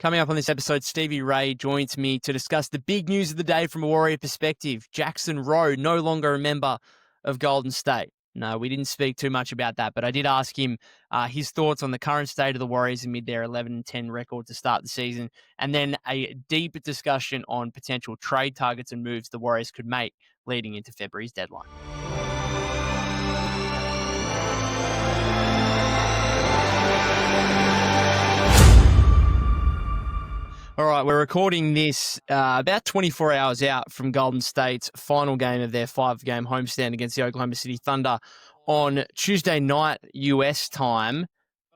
Coming up on this episode, Stevie Ray joins me to discuss the big news of the day from a Warrior perspective. Jackson Rowe, no longer a member of Golden State. No, we didn't speak too much about that, but I did ask him his thoughts on the current state of the Warriors amid their 11-10 record to start the season, and then a deep discussion on potential trade targets and moves the Warriors could make leading into February's deadline. All right, we're recording this about 24 hours out from Golden State's final game of their 5-game homestand against the Oklahoma City Thunder on Tuesday night US time.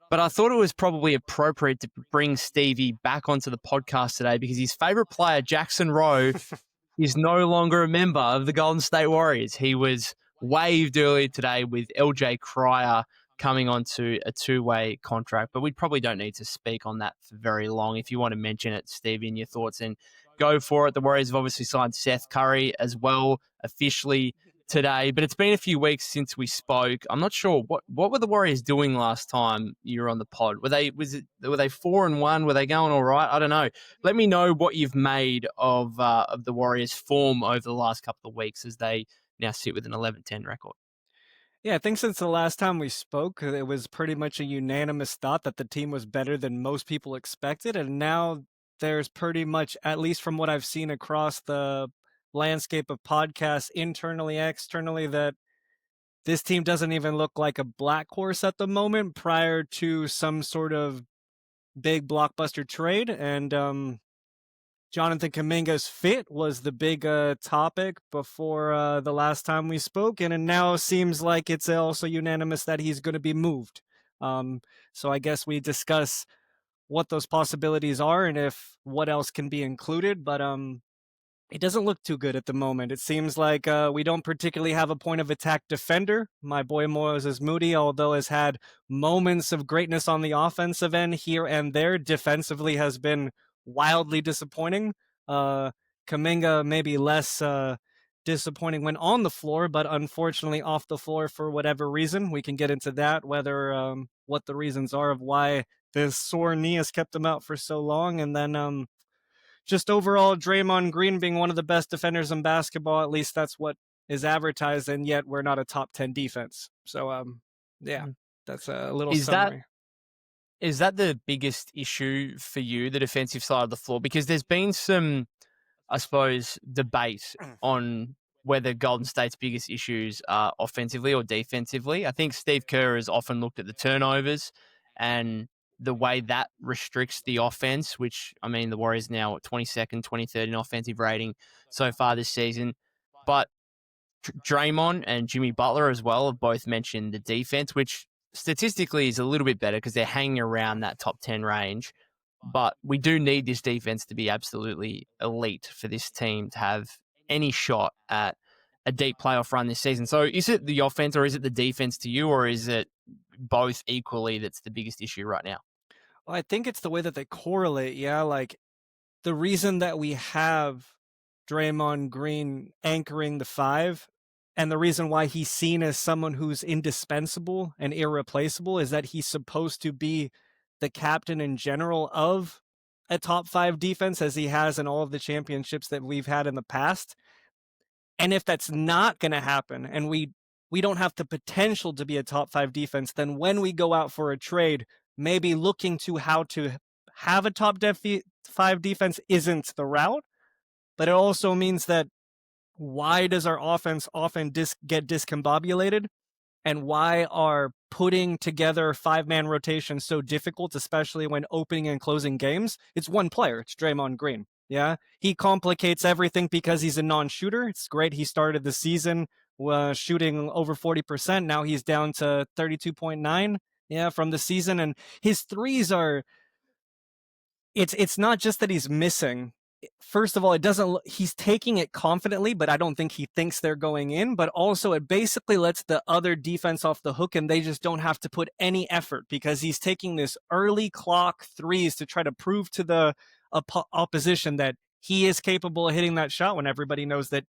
But I thought it was probably appropriate to bring Stevie back onto the podcast today because his favorite player, Jackson Rowe, is no longer a member of the Golden State Warriors. He was waived earlier today with LJ Cryer coming onto a 2-way contract, but we probably don't need to speak on that for very long. If you want to mention it, Stevie, in your thoughts, and go for it. The Warriors have obviously signed Seth Curry as well officially today, but it's been a few weeks since we spoke. I'm not sure what were the Warriors doing last time you were on the pod. Were they 4-1? Were they going all right? I don't know. Let me know what you've made of the Warriors' form over the last couple of weeks as they now sit with an 11-10 record. Yeah, I think since the last time we spoke, it was pretty much a unanimous thought that the team was better than most people expected. And now there's pretty much, at least from what I've seen across the landscape of podcasts, internally, externally, that this team doesn't even look like a black horse at the moment prior to some sort of big blockbuster trade. And Jonathan Kuminga's fit was the big topic before the last time we spoke, and it now seems like it's also unanimous that he's going to be moved. So I guess we discuss what those possibilities are and if what else can be included, but it doesn't look too good at the moment. It seems like we don't particularly have a point of attack defender. My boy Moses Moody, although has had moments of greatness on the offensive end here and there, defensively has been wildly disappointing. Kuminga maybe less disappointing when on the floor, but unfortunately off the floor for whatever reason. We can get into that, whether what the reasons are of why this sore knee has kept him out for so long. And then just overall, Draymond Green being one of the best defenders in basketball, at least that's what is advertised, and yet we're not a top 10 defense. So, yeah, that's a little summary. Is that the biggest issue for you, the defensive side of the floor? Because there's been some, I suppose, debate on whether Golden State's biggest issues are offensively or defensively. I think Steve Kerr has often looked at the turnovers and the way that restricts the offense, which, I mean, the Warriors now at 22nd, 23rd in offensive rating so far this season. But Draymond and Jimmy Butler as well have both mentioned the defense, which statistically is a little bit better because they're hanging around that top 10 range. But we do need this defense to be absolutely elite for this team to have any shot at a deep playoff run this season. So is it the offense or is it the defense to you, or is it both equally that's the biggest issue right now? Well, I think it's the way that they correlate. Yeah, like the reason that we have Draymond Green anchoring the 5 and the reason why he's seen as someone who's indispensable and irreplaceable is that he's supposed to be the captain in general of a top 5 defense, as he has in all of the championships that we've had in the past. And if that's not going to happen, and we don't have the potential to be a top 5 defense, then when we go out for a trade, maybe looking to how to have a top 5 defense isn't the route. But it also means that why does our offense often get discombobulated? And why are putting together 5-man rotations so difficult, especially when opening and closing games? It's one player. It's Draymond Green. Yeah, he complicates everything because he's a non-shooter. It's great. He started the season shooting over 40%. Now he's down to 32.9. Yeah, from the season, and his threes are. It's not just that he's missing. First of all, he's taking it confidently, but I don't think he thinks they're going in. But also, it basically lets the other defense off the hook, and they just don't have to put any effort because he's taking this early clock threes to try to prove to the opposition that he is capable of hitting that shot when everybody knows that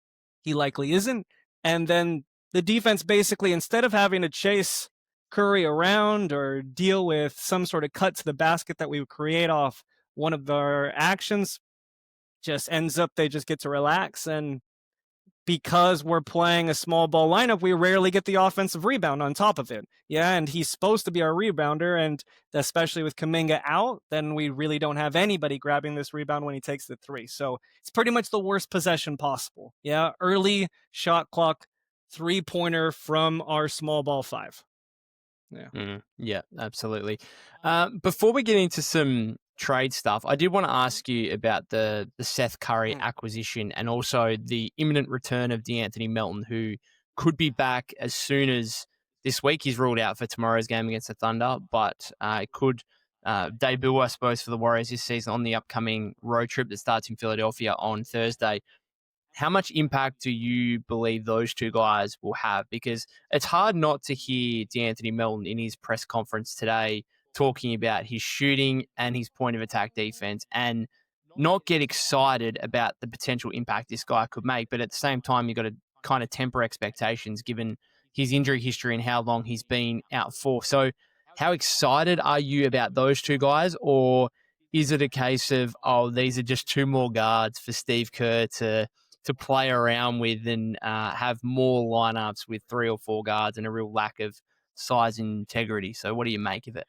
he likely isn't. And then the defense basically, instead of having to chase Curry around or deal with some sort of cut to the basket that we would create off one of their actions just ends up they just get to relax. And because we're playing a small ball lineup, we rarely get the offensive rebound on top of it. Yeah, and he's supposed to be our rebounder, and especially with Kuminga out, then we really don't have anybody grabbing this rebound when he takes the three. So it's pretty much the worst possession possible. Yeah, early shot clock 3-pointer from our small ball 5. Yeah, absolutely. Before we get into some trade stuff, I did want to ask you about the Seth Curry acquisition and also the imminent return of De'Anthony Melton, who could be back as soon as this week. He's ruled out for tomorrow's game against the Thunder, but it could debut, I suppose, for the Warriors this season on the upcoming road trip that starts in Philadelphia on Thursday. How much impact do you believe those two guys will have? Because it's hard not to hear De'Anthony Melton in his press conference today talking about his shooting and his point of attack defense and not get excited about the potential impact this guy could make. But at the same time, you've got to kind of temper expectations given his injury history and how long he's been out for. So how excited are you about those two guys? Or is it a case of, oh, these are just two more guards for Steve Kerr to play around with and have more lineups with 3 or 4 guards and a real lack of size and integrity? So what do you make of it?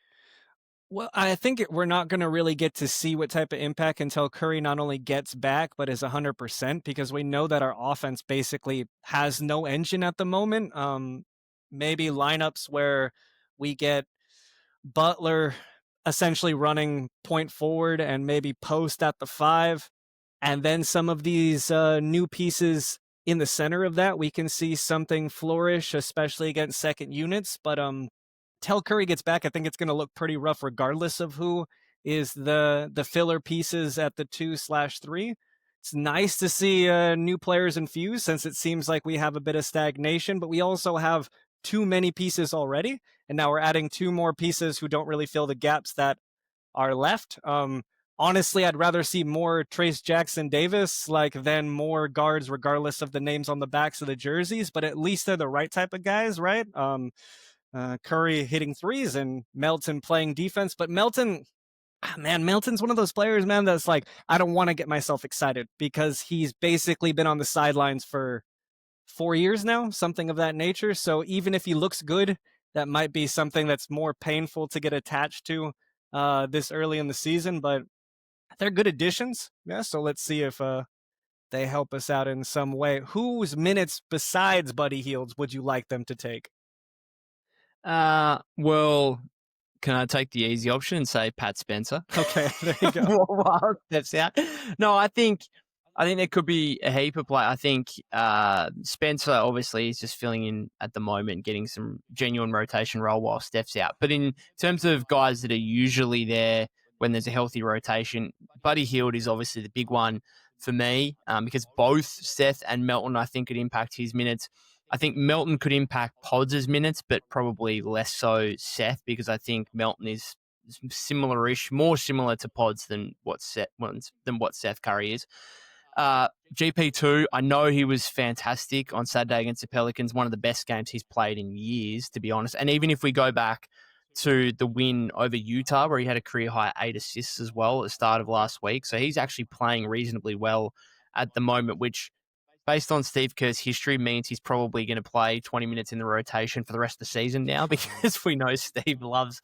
Well, I think we're not going to really get to see what type of impact until Curry not only gets back, but is 100%, because we know that our offense basically has no engine at the moment. Maybe lineups where we get Butler essentially running point forward and maybe post at the 5. And then some of these new pieces in the center of that, we can see something flourish, especially against second units. But till Curry gets back, I think it's going to look pretty rough regardless of who is the filler pieces at the 2/3. It's nice to see new players infused, since it seems like we have a bit of stagnation, but we also have too many pieces already. And now we're adding 2 more pieces who don't really fill the gaps that are left. Honestly, I'd rather see more Trace Jackson Davis than more guards, regardless of the names on the backs of the jerseys. But at least they're the right type of guys, right? Curry hitting threes and Melton playing defense. But Melton, Melton's one of those players, man, that's like, I don't want to get myself excited because he's basically been on the sidelines for 4 years now, something of that nature. So even if he looks good, that might be something that's more painful to get attached to this early in the season. But they're good additions. Yeah, so let's see if they help us out in some way. Whose minutes besides Buddy Hields would you like them to take? Well, can I take the easy option and say Pat Spencer? Okay, there you go. While steps out. No, I think there could be a heap of play. I think Spencer obviously is just filling in at the moment, getting some genuine rotation role while Steph's out. But in terms of guys that are usually there when there's a healthy rotation, Buddy Hield is obviously the big one for me because both Seth and Melton, I think, could impact his minutes. I think Melton could impact Pods' minutes, but probably less so Seth, because I think Melton is similar-ish, more similar to Pods than what Seth Curry is. GP2, I know he was fantastic on Saturday against the Pelicans, one of the best games he's played in years, to be honest. And even if we go back to the win over Utah, where he had a career-high 8 assists as well at the start of last week, so he's actually playing reasonably well at the moment, which, based on Steve Kerr's history, means he's probably going to play 20 minutes in the rotation for the rest of the season now, because we know Steve loves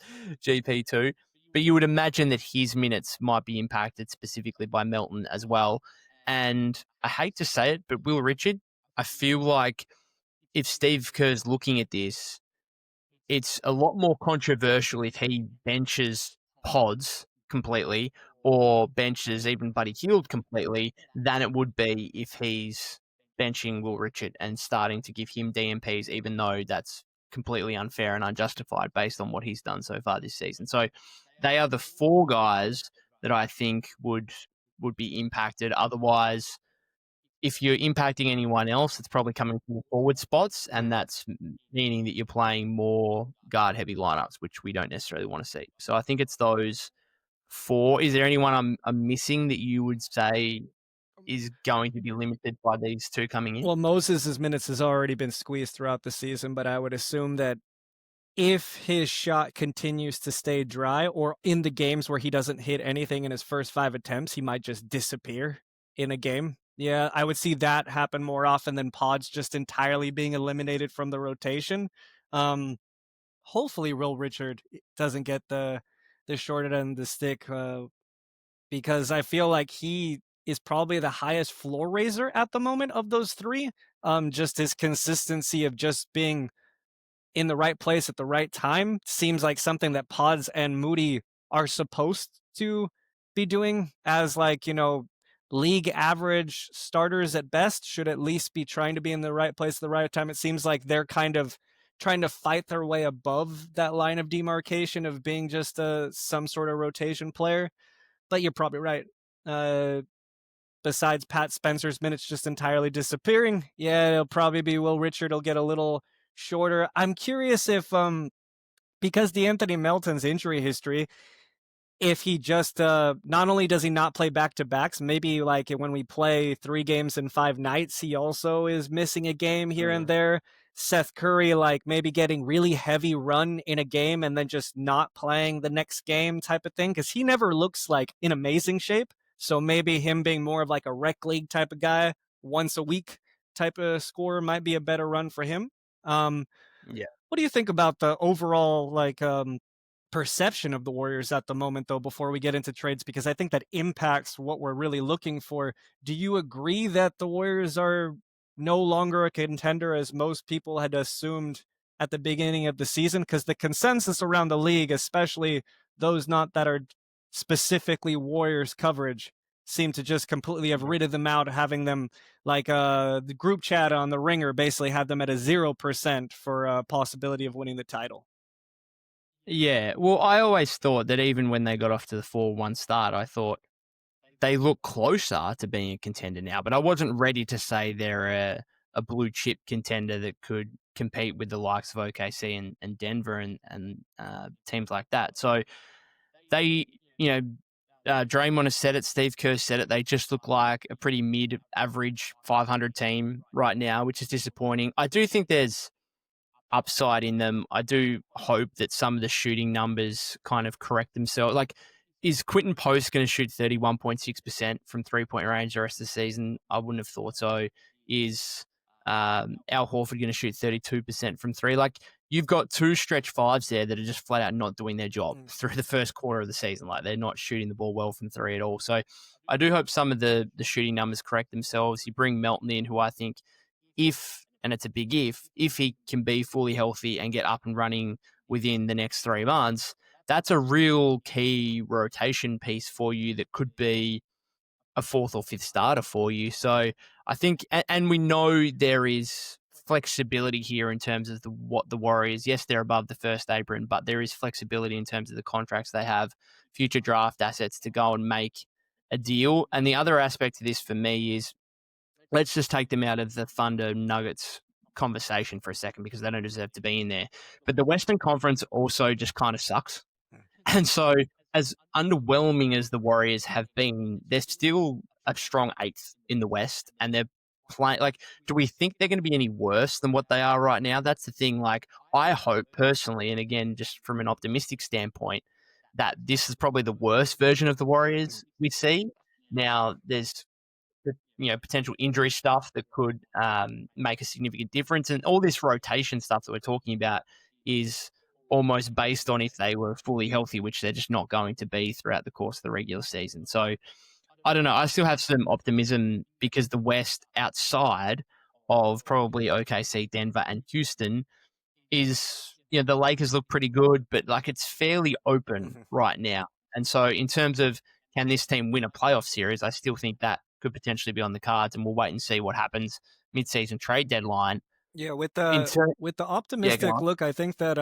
GP2. But you would imagine that his minutes might be impacted specifically by Melton as well. And I hate to say it, but Will Richard, I feel like if Steve Kerr's looking at this, it's a lot more controversial if he benches Pods completely or benches even Buddy Hield completely than it would be if he's benching Will Richard and starting to give him DMPs, even though that's completely unfair and unjustified based on what he's done so far this season. So they are the 4 guys that I think would be impacted. Otherwise, if you're impacting anyone else, it's probably coming from the forward spots, and that's meaning that you're playing more guard-heavy lineups, which we don't necessarily want to see. So I think it's those 4. Is there anyone I'm missing that you would say is going to be limited by these 2 coming in? Well, Moses' minutes has already been squeezed throughout the season, but I would assume that if his shot continues to stay dry, or in the games where he doesn't hit anything in his first 5 attempts, he might just disappear in a game. Yeah, I would see that happen more often than Pods just entirely being eliminated from the rotation. Um, Hopefully Will Richard doesn't get the short end of the stick, because I feel like he is probably the highest floor raiser at the moment of those three. Just his consistency of just being in the right place at the right time seems like something that Pods and Moody are supposed to be doing, as like, league average starters at best should at least be trying to be in the right place at the right time. It seems like they're kind of trying to fight their way above that line of demarcation of being just some sort of rotation player. But you're probably right. Uh, Besides Pat Spencer's minutes just entirely disappearing, yeah, it'll probably be Will Richard. Will get a little shorter. I'm curious if because De'Anthony Melton's injury history, if he just not only does he not play back to backs, maybe like when we play 3 games in 5 nights, he also is missing a game here and there. Seth Curry, like maybe getting really heavy run in a game and then just not playing the next game type of thing, because he never looks like in amazing shape. So maybe him being more of like a rec league type of guy, once a week type of scorer might be a better run for him. Um, Yeah. what do you think about the overall like perception of the Warriors at the moment, though, before we get into trades? Because I think that impacts what we're really looking for. Do you agree that the Warriors are no longer a contender as most people had assumed at the beginning of the season? Because the consensus around the league, especially those not that are specifically Warriors coverage, seem to just completely have ridded them out, having them like the group chat on the Ringer basically had them at a 0% for a possibility of winning the title. Yeah. Well, I always thought that even when they got off to the 4-1 start, I thought they look closer to being a contender now, but I wasn't ready to say they're a blue chip contender that could compete with the likes of OKC and Denver and teams like that. So they, Draymond has said it, Steve Kerr said it. They just look like a pretty mid-average 500 team right now, which is disappointing. I do think there's upside in them. I do hope that some of the shooting numbers kind of correct themselves. Like, is Quentin Post going to shoot 31.6% from 3-point range the rest of the season? I wouldn't have thought so. Is Al Horford going to shoot 32% from three? Like, you've got 2 stretch fives there that are just flat out not doing their job through the first quarter of the season. Like, they're not shooting the ball well from three at all. So I do hope some of the shooting numbers correct themselves. You bring Melton in, who I think, if, and it's a big if he can be fully healthy and get up and running within the next 3 months, that's a real key rotation piece for you that could be a 4th or 5th starter for you. So I think, and we know there is flexibility here in terms of what the Warriors, yes, they're above the first apron, but there is flexibility in terms of the contracts they have, future draft assets to go and make a deal. And the other aspect of this for me is, let's just take them out of the Thunder Nuggets conversation for a second because they don't deserve to be in there. But the Western Conference also just kind of sucks. And so, as underwhelming as the Warriors have been, they're still a strong 8th in the West, and they're playing. Like, do we think they're going to be any worse than what they are right now? That's the thing. Like, I hope personally, and again, just from an optimistic standpoint, that this is probably the worst version of the Warriors we see. Now, there's potential injury stuff that could make a significant difference, and all this rotation stuff that we're talking about is almost based on if they were fully healthy, which they're just not going to be throughout the course of the regular season. So I don't know. I still have some optimism because the West, outside of probably OKC, Denver, and Houston, is, the Lakers look pretty good, but like it's fairly open right now. And so in terms of, can this team win a playoff series, I still think that could potentially be on the cards, and we'll wait and see what happens mid-season trade deadline. Yeah, with In the ter- with the yeah, go optimistic on. look, I think that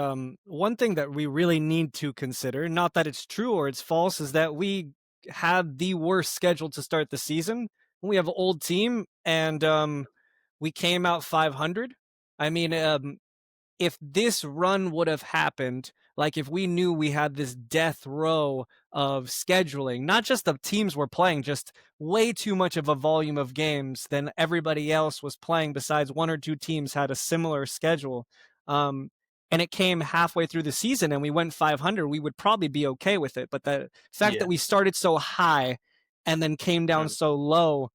one thing that we really need to consider, not that it's true or it's false, is that we had the worst schedule to start the season. We have an old team, and we came out 500. I mean, if this run would have happened, like if we knew we had this death row of scheduling, not just the teams we're playing, just way too much of a volume of games than everybody else was playing, besides 1 or 2 teams had a similar schedule. Um, and it came halfway through the season and we went 500, we would probably be okay with it. But the fact that we started so high and then came down so low,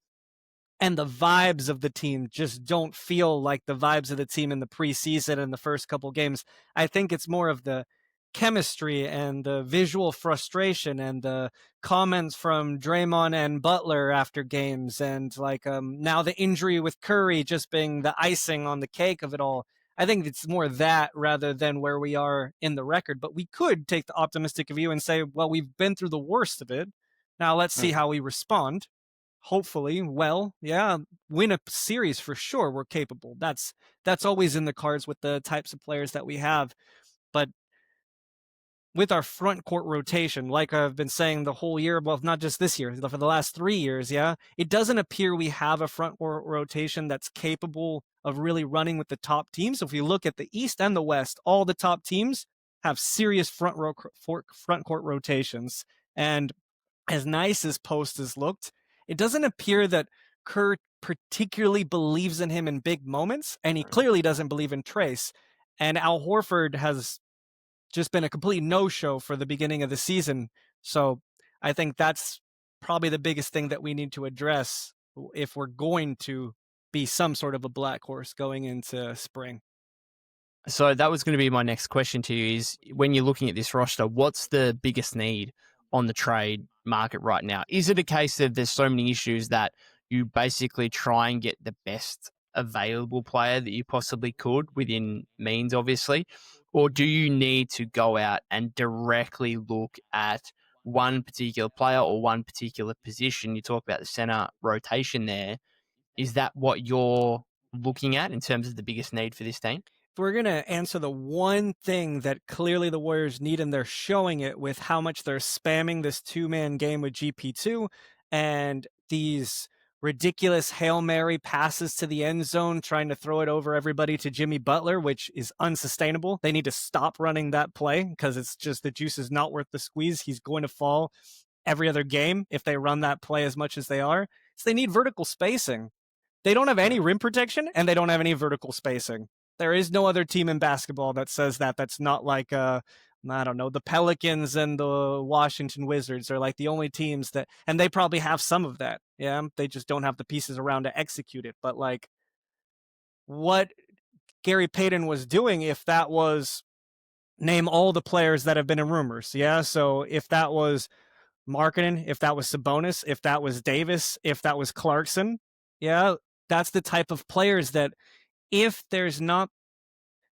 and the vibes of the team just don't feel like the vibes of the team in the preseason and the first couple games. I think it's more of the chemistry and the visual frustration and the comments from Draymond and Butler after games, and like now the injury with Curry just being the icing on the cake of it all. I think it's more that rather than where we are in the record. But we could take the optimistic view and say, well, we've been through the worst of it. Now let's see how we respond. Hopefully, well, yeah, win a series for sure. We're capable. That's always in the cards with the types of players that we have. But with our front court rotation, like I've been saying the whole year, well, not just this year, for the last 3 years, yeah, it doesn't appear we have a front court rotation that's capable of really running with the top teams. If we look at the East and the West, all the top teams have serious front court rotations. And as nice as Post has looked, it doesn't appear that Kerr particularly believes in him in big moments, and he clearly doesn't believe in Trace. And Al Horford has just been a complete no-show for the beginning of the season. So I think that's probably the biggest thing that we need to address if we're going to be some sort of a black horse going into spring. So that was going to be my next question to you is, when you're looking at this roster, what's the biggest need on the trade market right now? Is it a case of there's so many issues that you basically try and get the best available player that you possibly could within means, obviously? Or do you need to go out and directly look at one particular player or one particular position? You talk about the center rotation there. Is that what you're looking at in terms of the biggest need for this team? If we're going to answer the one thing that clearly the Warriors need, and they're showing it with how much they're spamming this two-man game with GP2 and these ridiculous Hail Mary passes to the end zone, trying to throw it over everybody to Jimmy Butler, which is unsustainable. They need to stop running that play because it's just the juice is not worth the squeeze. He's going to fall every other game if they run that play as much as they are. So they need vertical spacing. They don't have any rim protection and they don't have any vertical spacing. There is no other team in basketball that says that. That's not like, I don't know, the Pelicans and the Washington Wizards are like the only teams that, and they probably have some of that. Yeah. They just don't have the pieces around to execute it. But like what Gary Payton was doing, if that was name all the players that have been in rumors. Yeah. So if that was Markkanen, if that was Sabonis, if that was Davis, if that was Clarkson, yeah, that's the type of players that if there's not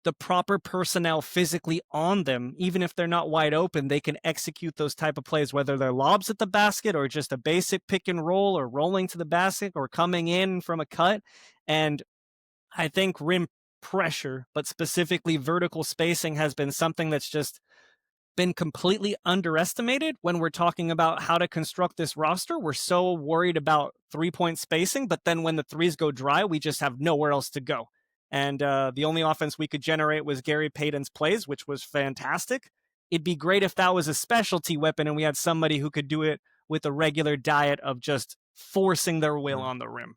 the proper personnel physically on them, even if they're not wide open, they can execute those type of plays, whether they're lobs at the basket or just a basic pick and roll or rolling to the basket or coming in from a cut. And I think rim pressure, but specifically vertical spacing, has been something that's just been completely underestimated when we're talking about how to construct this roster. We're so worried about 3-point spacing, but then when the threes go dry, we just have nowhere else to go. And the only offense we could generate was Gary Payton's plays, which was fantastic. It'd be great if that was a specialty weapon and we had somebody who could do it with a regular diet of just forcing their will on the rim.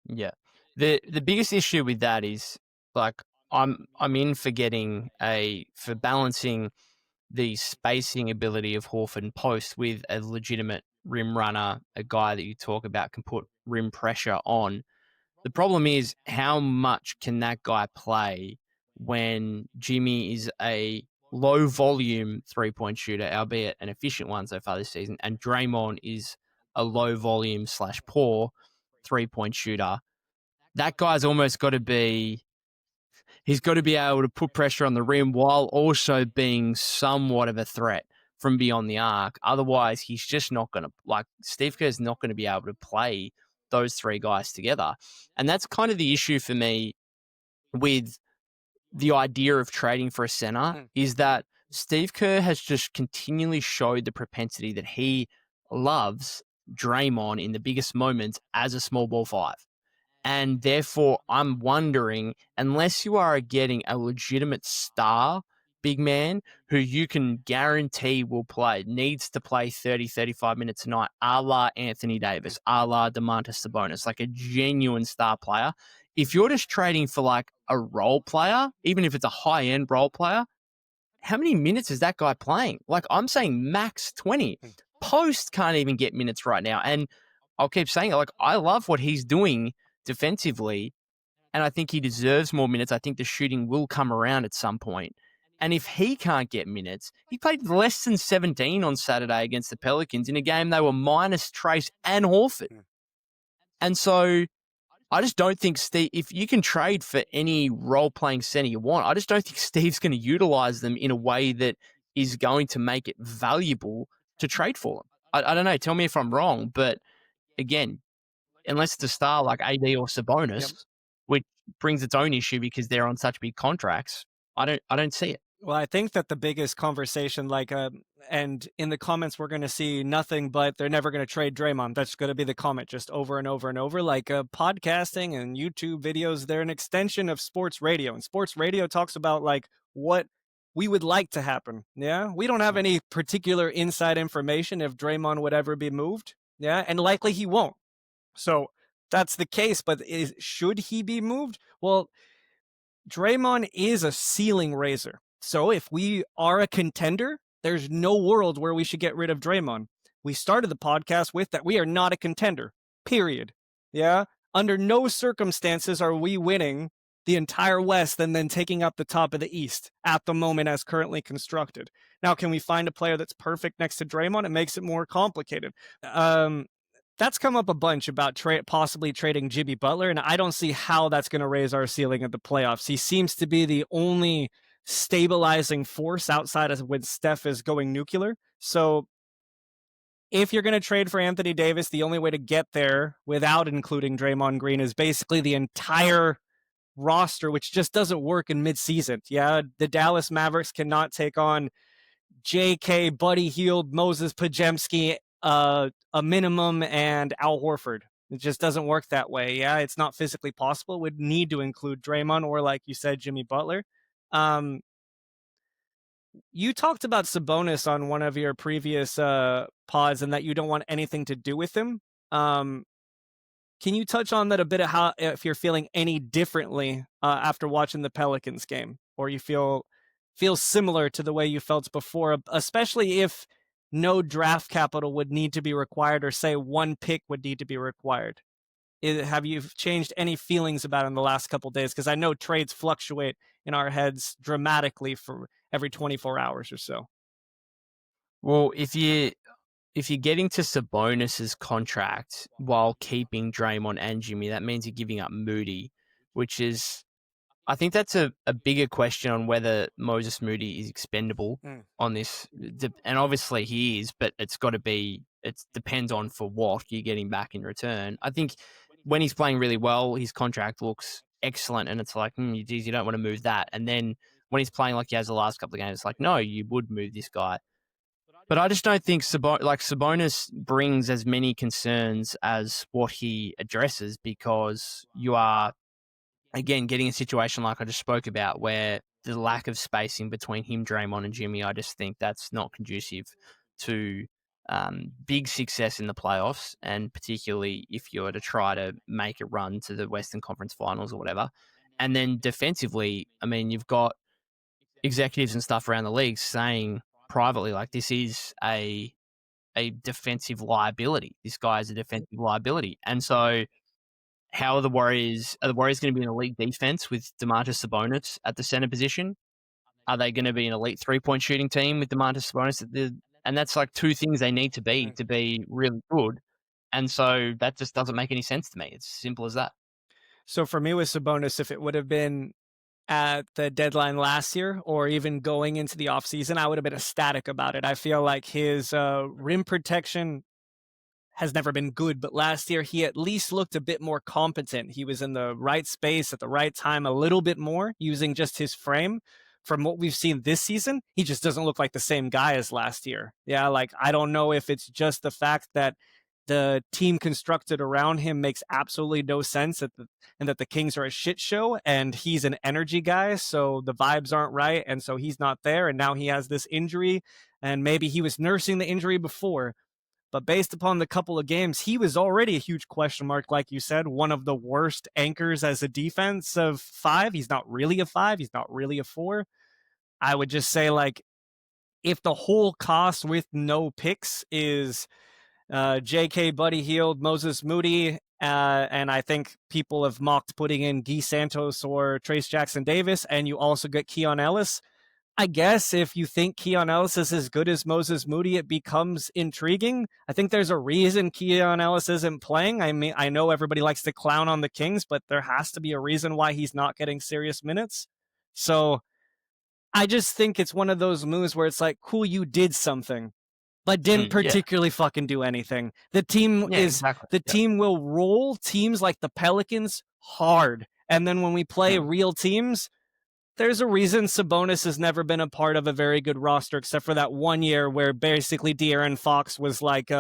Yeah. The biggest issue with that is, like, I'm in for for balancing the spacing ability of Horford and Post with a legitimate rim runner, a guy that you talk about can put rim pressure on. The problem is, how much can that guy play when Jimmy is a low volume 3-point shooter, albeit an efficient one so far this season, and Draymond is a low volume / poor 3-point shooter. That guy's almost got to be, he's got to be able to put pressure on the rim while also being somewhat of a threat from beyond the arc. Otherwise, he's just not going to, like, Steve Kerr's not going to be able to play those three guys together. And that's kind of the issue for me with the idea of trading for a center, is that Steve Kerr has just continually showed the propensity that he loves Draymond in the biggest moments as a small ball five. And therefore, I'm wondering, unless you are getting a legitimate star big man who you can guarantee will play, needs to play 30, 35 minutes a night, a la Anthony Davis, a la Domantas Sabonis, like a genuine star player, if you're just trading for like a role player, even if it's a high-end role player, how many minutes is that guy playing? Like, I'm saying max 20. Post can't even get minutes right now. And I'll keep saying it. Like, I love what he's doing defensively, and I think he deserves more minutes. I think the shooting will come around at some point. And if he can't get minutes, he played less than 17 on Saturday against the Pelicans in a game they were minus Trace and Horford. And so I just don't think Steve, if you can trade for any role-playing center you want, I just don't think Steve's going to utilize them in a way that is going to make it valuable to trade for them. I don't know. Tell me if I'm wrong, but again, unless it's a star like AD or Sabonis, which brings its own issue because they're on such big contracts, I don't see it. Well, I think that the biggest conversation, and in the comments, we're going to see nothing but they're never going to trade Draymond. That's going to be the comment just over and over and over. Podcasting and YouTube videos, they're an extension of sports radio. And sports radio talks about what we would like to happen. Yeah. We don't have any particular inside information if Draymond would ever be moved. Yeah. And likely he won't. So that's the case. But should he be moved? Well, Draymond is a ceiling raiser. So if we are a contender, there's no world where we should get rid of Draymond. We started the podcast with that we are not a contender, period. Yeah? Under no circumstances are we winning the entire West and then taking up the top of the East at the moment as currently constructed. Now, can we find a player that's perfect next to Draymond? It makes it more complicated. That's come up a bunch about possibly trading Jimmy Butler, and I don't see how that's going to raise our ceiling at the playoffs. He seems to be the only stabilizing force outside of when Steph is going nuclear. So if you're going to trade for Anthony Davis, the only way to get there without including Draymond Green is basically the entire roster, which just doesn't work in midseason. Yeah, the Dallas Mavericks cannot take on J.K., Buddy Hield, Moses Pajemski, a minimum, and Al Horford. It just doesn't work that way. Yeah, it's not physically possible. Would need to include Draymond or, like you said, Jimmy Butler. You talked about Sabonis on one of your previous pods and that you don't want anything to do with him. Can you touch on that a bit of how, if you're feeling any differently after watching the Pelicans game, or you feel similar to the way you felt before, especially if no draft capital would need to be required, or say one pick would need to be required? Have you changed any feelings about it in the last couple of days? Because I know trades fluctuate in our heads dramatically for every 24 hours or so. Well, if you're getting to Sabonis's contract while keeping Draymond and Jimmy, that means you're giving up Moody, which is, I think that's a bigger question on whether Moses Moody is expendable on this. And obviously he is, but it's got to be, it depends on for what you're getting back in return. I think when he's playing really well, his contract looks excellent, and it's like, geez, you don't want to move that. And then when he's playing like he has the last couple of games, it's like, no, you would move this guy. But I just don't think Sabonis brings as many concerns as what he addresses, because you are, again, getting a situation like I just spoke about where the lack of spacing between him, Draymond, and Jimmy, I just think that's not conducive to big success in the playoffs, and particularly if you were to try to make a run to the Western Conference Finals or whatever. And then defensively, I mean, you've got executives and stuff around the league saying privately, like, this is a defensive liability. This guy is a defensive liability. And so how are the Warriors going to be an elite defense with Domantas Sabonis at the center position? Are they going to be an elite three-point shooting team with Domantas Sabonis? And that's like two things they need to be really good. And so that just doesn't make any sense to me. It's simple as that. So for me with Sabonis, if it would have been at the deadline last year or even going into the offseason, I would have been ecstatic about it. I feel like his rim protection has never been good, but last year he at least looked a bit more competent. He was in the right space at the right time a little bit more, using just his frame. From what we've seen this season, he just doesn't look like the same guy as last year. Yeah, like, I don't know if it's just the fact that the team constructed around him makes absolutely no sense, and that the Kings are a shit show and he's an energy guy, so the vibes aren't right, and so he's not there, and now he has this injury, and maybe he was nursing the injury before. But based upon the couple of games, he was already a huge question mark, like you said, one of the worst anchors as a defensive 5. He's not really a 5. He's not really a 4. I would just say, like, if the whole cost with no picks is J.K. Buddy Hield, Moses Moody, and I think people have mocked putting in Guy Santos or Trace Jackson Davis, and you also get Keon Ellis. I guess if you think Keon Ellis is as good as Moses Moody, it becomes intriguing. I think there's a reason Keon Ellis isn't playing. I mean, I know everybody likes to clown on the Kings, but there has to be a reason why he's not getting serious minutes. So I just think it's one of those moves where it's like, cool, you did something, but didn't particularly fucking do anything. The team team will roll teams like the Pelicans hard. And then when we play real teams, there's a reason Sabonis has never been a part of a very good roster, except for that 1 year where basically De'Aaron Fox was like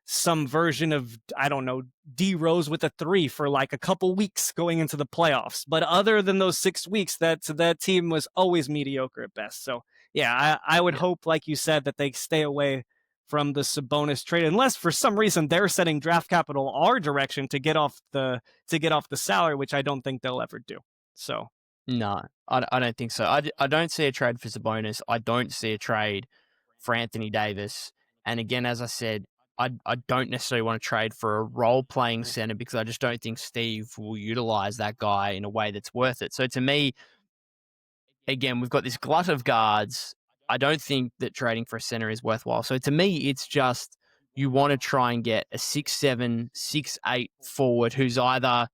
some version of, I don't know, D Rose with a 3 for like a couple weeks going into the playoffs. But other than those 6 weeks, that team was always mediocre at best. So yeah, I would hope, like you said, that they stay away from the Sabonis trade, unless for some reason they're setting draft capital our direction to get off the salary, which I don't think they'll ever do. So. No, I don't think so. I don't see a trade for Sabonis. I don't see a trade for Anthony Davis. And again, as I said, I don't necessarily want to trade for a role-playing center because I just don't think Steve will utilize that guy in a way that's worth it. So to me, again, we've got this glut of guards. I don't think that trading for a center is worthwhile. So to me, it's just you want to try and get a 6'7", 6'8" forward who's either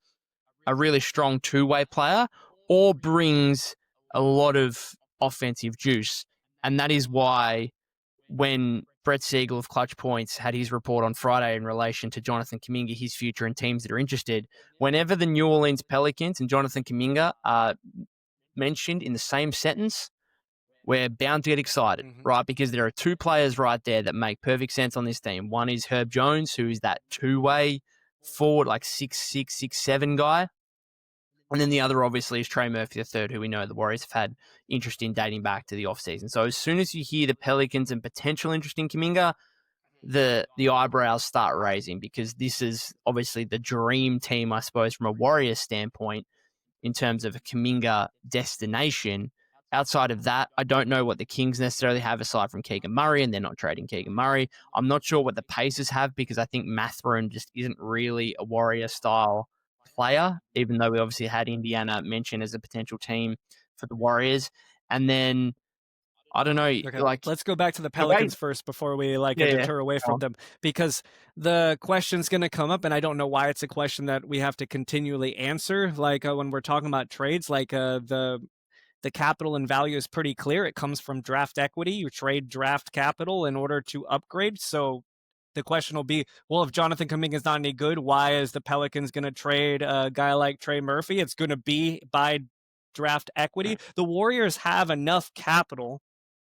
a really strong two-way player or brings a lot of offensive juice. And that is why when Brett Siegel of Clutch Points had his report on Friday in relation to Jonathan Kuminga, his future and teams that are interested, whenever the New Orleans Pelicans and Jonathan Kuminga are mentioned in the same sentence, we're bound to get excited, right? Because there are two players right there that make perfect sense on this team. One is Herb Jones, who is that two-way forward, like 6'6", 6'7" guy. And then the other, obviously, is Trey Murphy III, who we know the Warriors have had interest in dating back to the offseason. So as soon as you hear the Pelicans and potential interest in Kuminga, the eyebrows start raising because this is obviously the dream team, I suppose, from a Warriors standpoint in terms of a Kuminga destination. Outside of that, I don't know what the Kings necessarily have aside from Keegan Murray, and they're not trading Keegan Murray. I'm not sure what the Pacers have because I think Mathurin just isn't really a Warrior-style player, even though we obviously had Indiana mentioned as a potential team for the Warriors. And then, I don't know, let's go back to the Pelicans first before we deter away from them, because the question's going to come up, and I don't know why it's a question that we have to continually answer. When we're talking about trades, the capital and value is pretty clear. It comes from draft equity. You trade draft capital in order to upgrade. So the question will be, well, if Jonathan Kuminga is not any good, why is the Pelicans going to trade a guy like Trey Murphy? It's going to be by draft equity. The Warriors have enough capital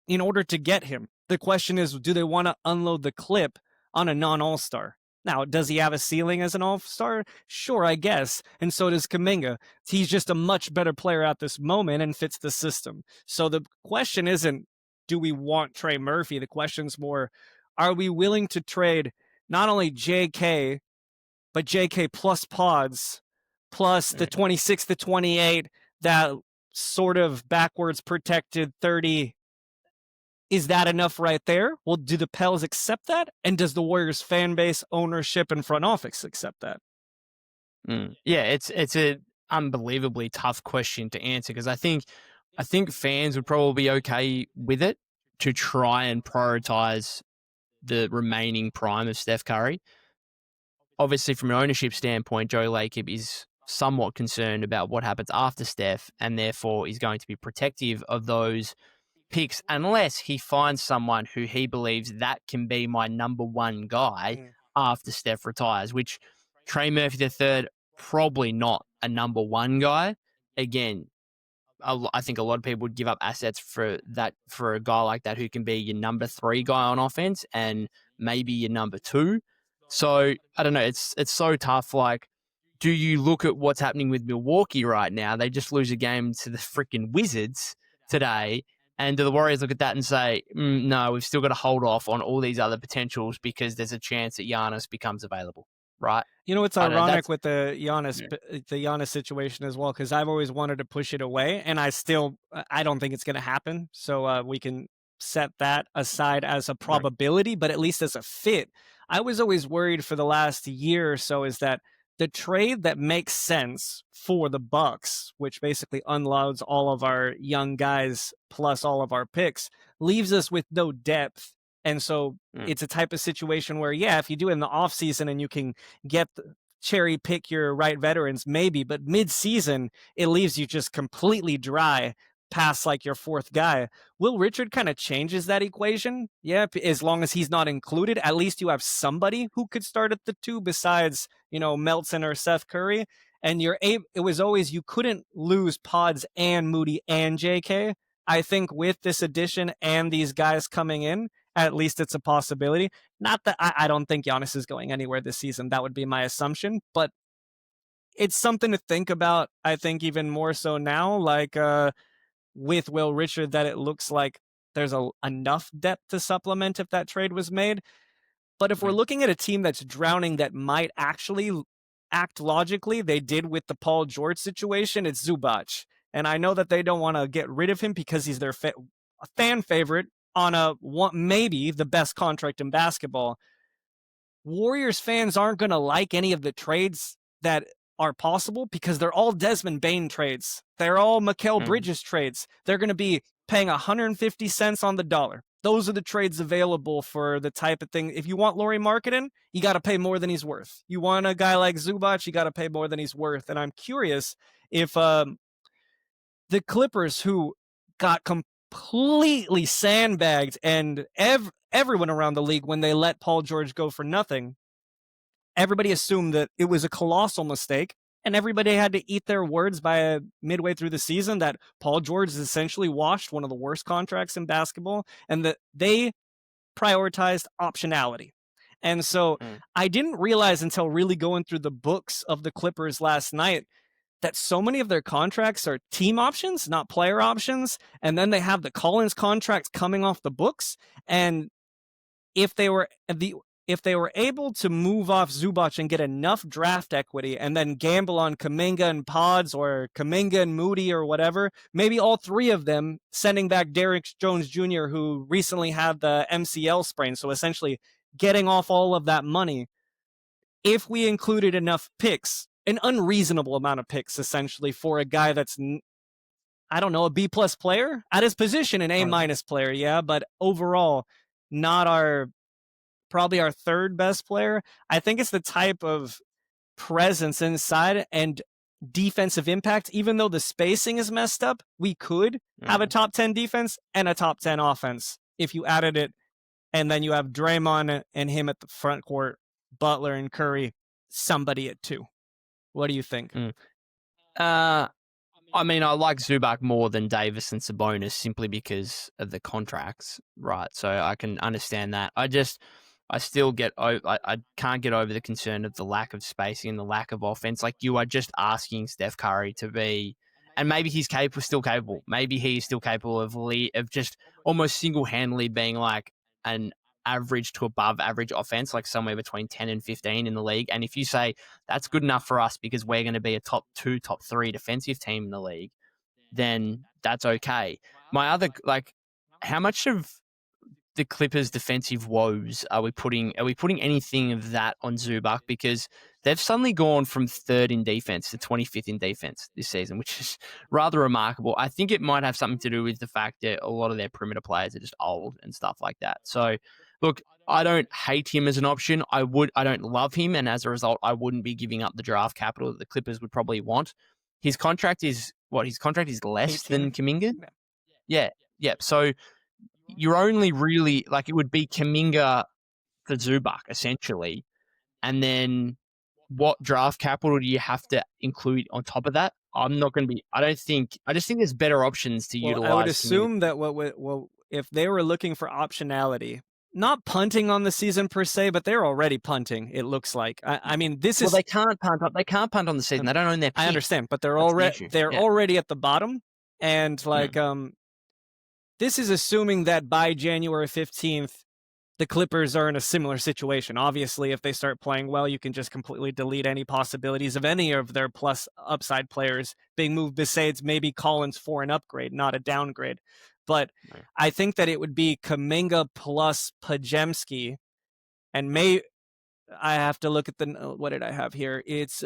in order to get him. The question is, do they want to unload the clip on a non-all-star? Now, does he have a ceiling as an all-star? Sure, I guess. And so does Kuminga. He's just a much better player at this moment and fits the system. So the question isn't, do we want Trey Murphy? The question's more, are we willing to trade not only JK, but JK plus pods, plus the 26 to 28, that sort of backwards protected 30? Is that enough right there? Well, do the Pels accept that? And does the Warriors fan base, ownership, and front office accept that? Yeah, it's an unbelievably tough question to answer because I think fans would probably be okay with it to try and prioritize the remaining prime of Steph Curry. Obviously, from an ownership standpoint, Joe Lacob is somewhat concerned about what happens after Steph, and therefore is going to be protective of those picks unless he finds someone who he believes that can be my number one guy after Steph retires, which Trey Murphy III, probably not a number one guy. Again, I think a lot of people would give up assets for a guy like that who can be your number 3 guy on offense and maybe your number 2. So I don't know. It's so tough. Like, do you look at what's happening with Milwaukee right now? They just lose a game to the freaking Wizards today, And do the Warriors look at that and say, no, we've still got to hold off on all these other potentials because there's a chance that Giannis becomes available, right? You know, it's I don't know. ironic with the Giannis situation as well, because I've always wanted to push it away, and I don't think it's going to happen. So we can set that aside as a probability, but at least as a fit. I was always worried for the last year or so is that the trade that makes sense for the Bucks, which basically unloads all of our young guys plus all of our picks, leaves us with no depth. And so it's a type of situation where, yeah, if you do it in the offseason and you can cherry pick your right veterans, maybe, but mid-season, it leaves you just completely dry past like your fourth guy. Will Richard kind of changes that equation. Yeah, as long as he's not included, at least you have somebody who could start at the 2 besides, Melton or Seth Curry. And it was always, you couldn't lose Pods and Moody and JK. I think with this addition and these guys coming in, at least it's a possibility. Not that I don't think Giannis is going anywhere this season. That would be my assumption, but it's something to think about. I think even more so now, like with Will Richard, that it looks like there's enough depth to supplement if that trade was made. But if we're looking at a team that's drowning that might actually act logically, they did with the Paul George situation, it's Zubac. And I know that they don't want to get rid of him because he's their a fan favorite on maybe the best contract in basketball. Warriors fans aren't going to like any of the trades that are possible because they're all Desmond Bane trades. They're all Mikal Bridges trades. They're going to be paying 150 cents on the dollar. Those are the trades available for the type of thing. If you want Lauri Markkanen, you got to pay more than he's worth. You want a guy like Zubac, you got to pay more than he's worth. And I'm curious if the Clippers, who got completely sandbagged, and everyone around the league when they let Paul George go for nothing, everybody assumed that it was a colossal mistake, and everybody had to eat their words by midway through the season that Paul George is essentially washed, one of the worst contracts in basketball, and that they prioritized optionality. And so I didn't realize until really going through the books of the Clippers last night that so many of their contracts are team options, not player options. And then they have the Collins contract coming off the books. And if they were able to move off Zubac and get enough draft equity and then gamble on Kuminga and Pods or Kuminga and Moody or whatever, maybe all three of them sending back Derrick Jones Jr., who recently had the MCL sprain. So essentially getting off all of that money. If we included enough picks, an unreasonable amount of picks, essentially, for a guy that's, I don't know, a B-plus player at his position, an A-minus player, yeah, but overall, not probably our third best player. I think it's the type of presence inside and defensive impact. Even though the spacing is messed up, we could have a top 10 defense and a top 10 offense if you added it, and then you have Draymond and him at the front court, Butler and Curry, somebody at 2. What do you think? I mean, I like Zubac more than Davis and Sabonis simply because of the contracts, right? So I can understand that. I still I can't get over the concern of the lack of spacing and the lack of offense. Like, you are just asking Steph Curry to be, and maybe he's still capable. Maybe he's still capable of just almost single-handedly being like an average to above average offense, like somewhere between 10 and 15 in the league. And if you say that's good enough for us because we're going to be a top 2, top 3 defensive team in the league, then that's okay. How much of the Clippers' defensive woes are we putting anything of that on Zubac? Because they've suddenly gone from 3rd in defense to 25th in defense this season, which is rather remarkable. I think it might have something to do with the fact that a lot of their perimeter players are just old and stuff like that. So, look, I don't hate him as an option. I don't love him, and as a result, I wouldn't be giving up the draft capital that the Clippers would probably want. His contract is less 18. than Kuminga? Yeah. So you're only really, it would be Kuminga for Zubac, essentially. And then what draft capital do you have to include on top of that? I just think there's better options to utilize. I would assume that if they were looking for optionality, not punting on the season per se, but they're already punting, it looks like. I mean, they can't punt up. They can't punt on the season. They don't own their pick. I understand, but they're already at the bottom. And this is assuming that by January 15th, the Clippers are in a similar situation. Obviously, if they start playing well, you can just completely delete any possibilities of any of their plus upside players being moved besides maybe Collins for an upgrade, not a downgrade. But Right. I think that it would be Kuminga plus Pajemski, and I have to look at what did I have here? It's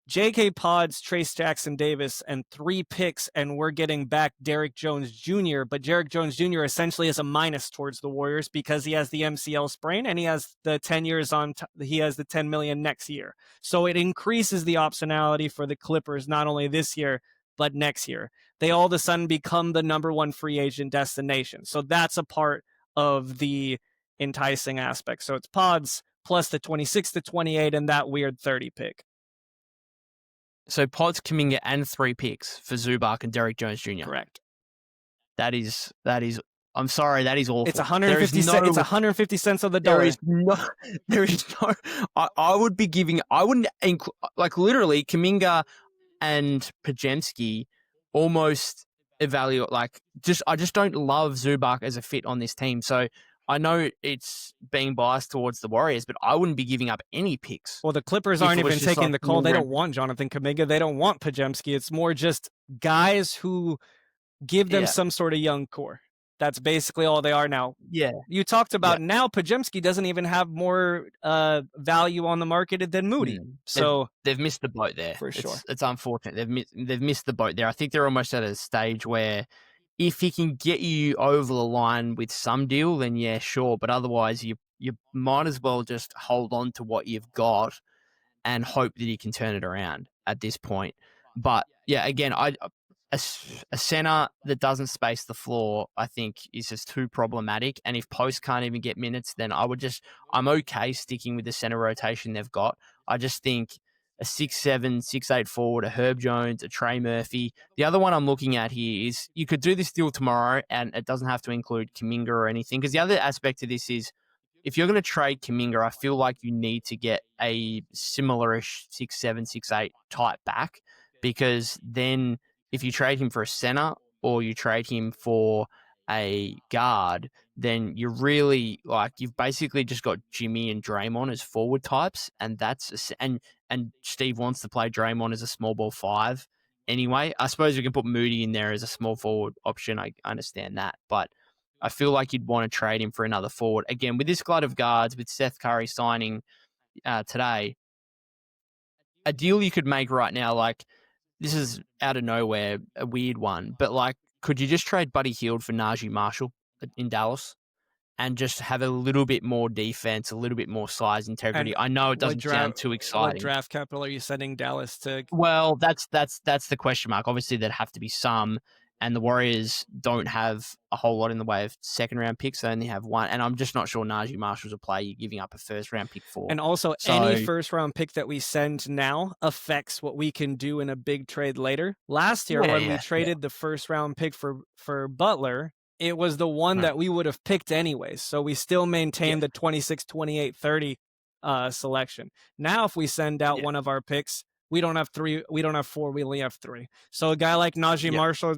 J.K. Pods, Trace Jackson Davis, and 3 picks, and we're getting back Derrick Jones Jr., but Derrick Jones Jr. essentially is a minus towards the Warriors because he has the MCL sprain and he has the 10 years he has the $10 million next year. So it increases the optionality for the Clippers, not only this year, but next year. They all of a sudden become the number 1 free agent destination. So that's a part of the enticing aspect. So it's Pods plus the 26 to 28 and that weird 30 pick. So Pods, Kuminga, and 3 picks for Zubac and Derrick Jones Jr. Correct. That is. I'm sorry, that is awful. It's 150 cents. It's 150 cents on the dollar. There is no. I would be giving. I wouldn't like literally Kuminga and Pajemski almost evaluate I just don't love Zubac as a fit on this team. So I know it's being biased towards the Warriors, but I wouldn't be giving up any picks. Well, the Clippers aren't even taking the call. They don't want Jonathan Kuminga. They don't want Pajemski. It's more just guys who give them some sort of young core. That's basically all they are now. Yeah. You talked about now Pajemski doesn't even have more value on the market than Moody. So they've missed the boat there. For sure. It's unfortunate. They've missed the boat there. I think they're almost at a stage where if he can get you over the line with some deal, then yeah, sure. But otherwise, you might as well just hold on to what you've got and hope that he can turn it around at this point. But yeah, again, a center that doesn't space the floor, I think, is just too problematic. And if Post can't even get minutes, then I'm okay sticking with the center rotation they've got. I just think a 6'7", 6'8" forward, a Herb Jones, a Trey Murphy. The other one I'm looking at here is you could do this deal tomorrow, and it doesn't have to include Kuminga or anything. Because the other aspect of this is, if you're going to trade Kuminga, I feel like you need to get a similar-ish 6'7", 6'8" type back, because then if you trade him for a center or you trade him for a guard, then you're really you've basically just got Jimmy and Draymond as forward types, and and Steve wants to play Draymond as a small ball 5 anyway. I suppose we can put Moody in there as a small forward option. I understand that, but I feel like you'd want to trade him for another forward. Again, with this glut of guards, with Seth Curry signing today, a deal you could make right now, this is out of nowhere, a weird one, but could you just trade Buddy Hield for Najee Marshall in Dallas and just have a little bit more defense, a little bit more size, integrity? I know it doesn't sound too exciting. What draft capital are you sending Dallas to? Well, that's the question mark. Obviously, there'd have to be some, and the Warriors don't have a whole lot in the way of second-round picks. They only have one, and I'm just not sure Najee Marshall's a player you're giving up a first-round pick for. And also, any first-round pick that we send now affects what we can do in a big trade later. Last year, when we traded the first-round pick for Butler, it was the one that we would have picked anyways. So we still maintain the 26, 28, 30 selection. Now, if we send out one of our picks, we don't have 3. We don't have 4. We only have 3. So a guy like Najee Marshall,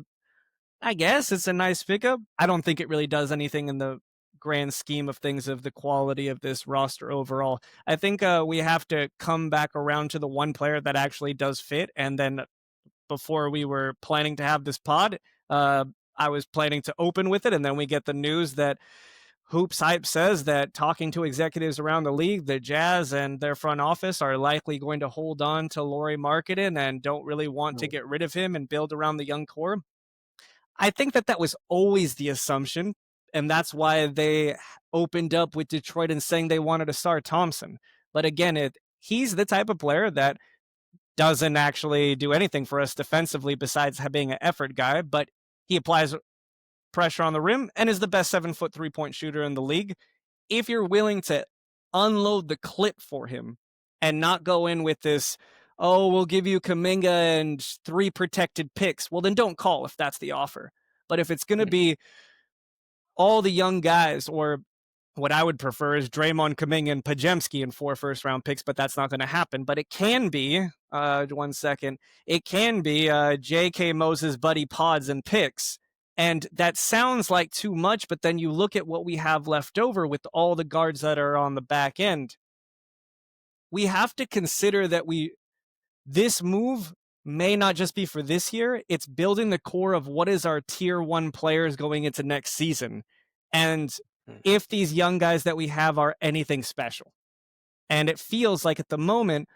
I guess it's a nice pickup. I don't think it really does anything in the grand scheme of things of the quality of this roster overall. I think we have to come back around to the one player that actually does fit. And then before we were planning to have this pod, I was planning to open with it. And then we get the news that Hoops Hype says that talking to executives around the league, the Jazz and their front office are likely going to hold on to Lauri Markkanen and don't really want to get rid of him and build around the young core. I think that was always the assumption, and that's why they opened up with Detroit and saying they wanted to start Thompson. But again, he's the type of player that doesn't actually do anything for us defensively besides being an effort guy, but he applies pressure on the rim and is the best 7-foot 3-point shooter in the league. If you're willing to unload the clip for him and not go in with this, oh, we'll give you Kuminga and 3 protected picks, well, then don't call if that's the offer. But if it's going to be all the young guys, or what I would prefer is Draymond, Kuminga, and Pajemski and 4 first-round picks, but that's not going to happen. But it can be, it can be J.K. Moses, Buddy Pods, and picks, And that sounds like too much, but then you look at what we have left over with all the guards that are on the back end. We have to consider that this move may not just be for this year. It's building the core of what is our tier 1 players going into next season. And if these young guys that we have are anything special. And it feels like at the moment,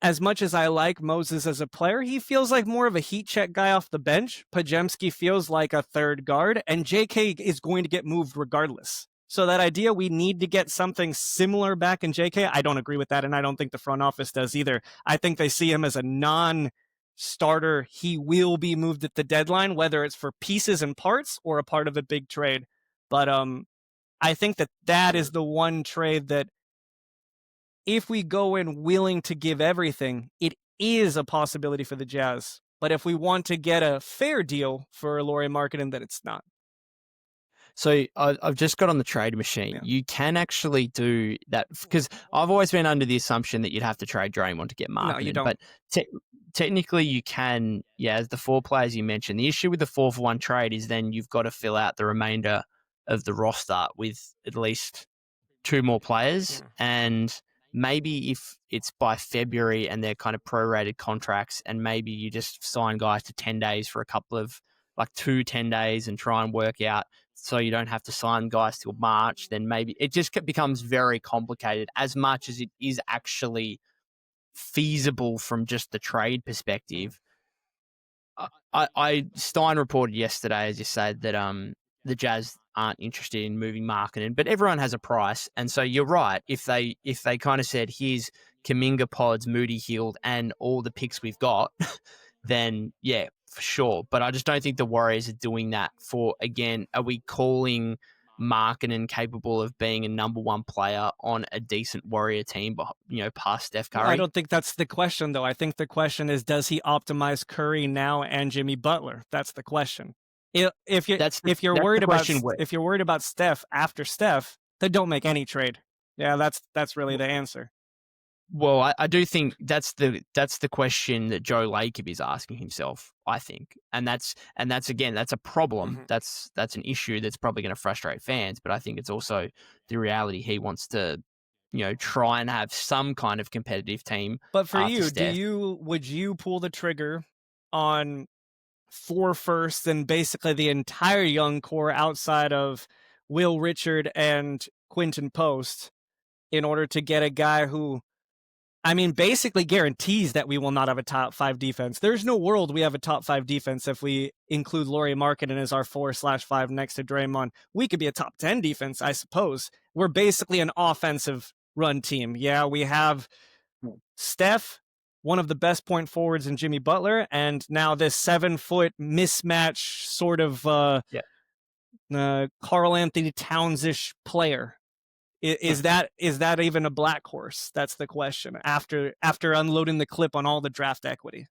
as much as I like Moses as a player, he feels like more of a heat check guy off the bench. Pajemski feels like a third guard, and JK is going to get moved regardless. So that idea we need to get something similar back in JK, I don't agree with that, and I don't think the front office does either. I think they see him as a non-starter. He will be moved at the deadline, whether it's for pieces and parts or a part of a big trade. But I think that is the one trade that, if we go in willing to give everything, it is a possibility for the Jazz. But if we want to get a fair deal for Lauri Markkanen, then it's not. So I've just got on the trade machine. Yeah. You can actually do that, because I've always been under the assumption that you'd have to trade Draymond to get Markkanen. No, you don't. But technically you can, as the 4 players you mentioned. The issue with the 4-for-1 trade is then you've got to fill out the remainder of the roster with at least 2 more players. And maybe if it's by February and they're kind of prorated contracts, and maybe you just sign guys to 10 days for a couple of, like 2 10 days, and try and work out so you don't have to sign guys till March, then maybe it just becomes very complicated, as much as it is actually feasible from just the trade perspective. Stein reported yesterday, as you said, that the Jazz aren't interested in moving Markkanen, but everyone has a price. And so you're right. If they kind of said, here's Kuminga, Pods, Moody, Hield, and all the picks we've got, then yeah, for sure. But I just don't think the Warriors are doing that for, again, are we calling Markkanen capable of being a number 1 player on a decent Warrior team, past Steph Curry? I don't think that's the question, though. I think the question is, does he optimize Curry now and Jimmy Butler? That's the question. If you're worried about Steph after Steph, then don't make any trade. Yeah, that's really the answer. Well, I do think that's the question that Joe Lacob is asking himself, I think, and that's a problem. Mm-hmm. That's an issue that's probably going to frustrate fans, but I think it's also the reality. He wants to, try and have some kind of competitive team. But for you, would you pull the trigger on 4 firsts and basically the entire young core outside of Will Richard and Quinton Post in order to get a guy who, basically guarantees that we will not have a top 5 defense? There's no world we have a top 5 defense if we include Lauri Markkanen as our 4/5 next to Draymond. We could be a top 10 defense, I suppose. We're basically an offensive run team. Yeah, we have Steph, one of the best point forwards in Jimmy Butler, and now this 7-foot mismatch sort of Karl Anthony Towns-ish player. Is that even a black horse? That's the question. After unloading the clip on all the draft equity,